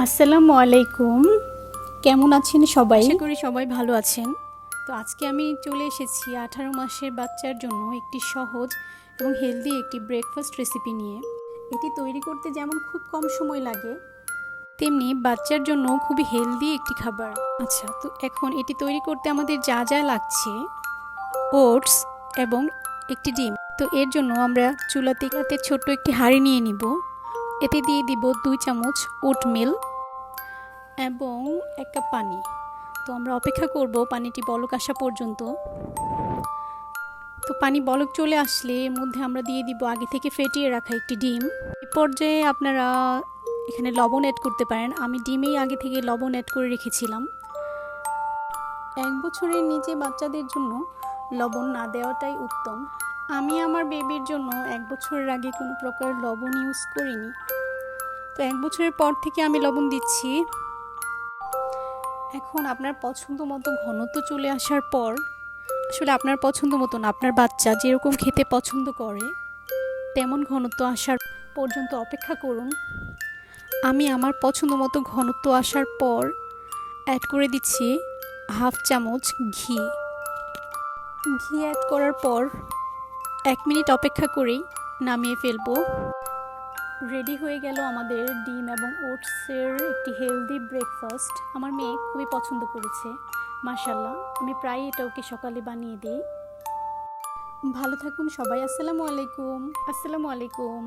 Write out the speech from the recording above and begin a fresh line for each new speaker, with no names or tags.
আসসালামু আলাইকুম। কেমন আছেন সবাই? আশা করি সবাই ভালো আছেন। তো আজকে আমি চলে এসেছি 18 মাসের বাচ্চার জন্য একটি সহজ এবং হেলদি একটি ব্রেকফাস্ট রেসিপি নিয়ে। এটি তৈরি করতে যেমন খুব কম সময় লাগে, তেমনি বাচ্চার জন্য খুবই হেলদি একটি খাবার। আচ্ছা, তো এখন এটি তৈরি করতে আমাদের যা যা লাগছে: ওটস এবং একটি ডিম। তো এর জন্য আমরা চুলাতে ছোট্ট একটি হাঁড়ি নিয়ে নিব। এতে দিয়ে দিব 2 চামচ ওটমিল এবং 1 কাপ পানি। তো আমরা অপেক্ষা করব পানিটি বলক আসা পর্যন্ত। তো পানি বলক চলে আসলে এর মধ্যে আমরা দিয়ে দিব আগে থেকে ফেটিয়ে রাখা একটি ডিম। এই পর্যায়ে আপনারা এখানে লবণ অ্যাড করতে পারেন। আমি ডিমেই আগে থেকে লবণ অ্যাড করে রেখেছিলাম। 1 বছরের নিচে বাচ্চাদের জন্য লবণ না দেওয়াটাই উত্তম। আমি আমার বেবির জন্য 1 বছরের আগে কোনো প্রকার লবণ ইউজ করিনি। তো 1 বছরের পর থেকে আমি লবণ দিচ্ছি। এখন আপনার পছন্দ মতো ঘনত্ব চলে আসার পর, আসলে আপনার পছন্দ মতো না, আপনার বাচ্চা যেরকম খেতে পছন্দ করে তেমন ঘনত্ব আসার পর্যন্ত অপেক্ষা করুন। আমি আমার পছন্দ মতো ঘনত্ব আসার পর অ্যাড করে দিচ্ছি 1/2 চামচ ঘি। ঘি অ্যাড করার পর 1 মিনিট অপেক্ষা করেই নামিয়ে ফেলবো। রেডি হয়ে গেল আমাদের ডিম এবং ওটসের একটি হেলদি ব্রেকফাস্ট। আমার মেয়ে খুবই পছন্দ করেছে, মাশাআল্লাহ। আমি প্রায়ই এটা ওকে সকালে বানিয়ে দিই। ভালো থাকুন সবাই। আসসালামু আলাইকুম।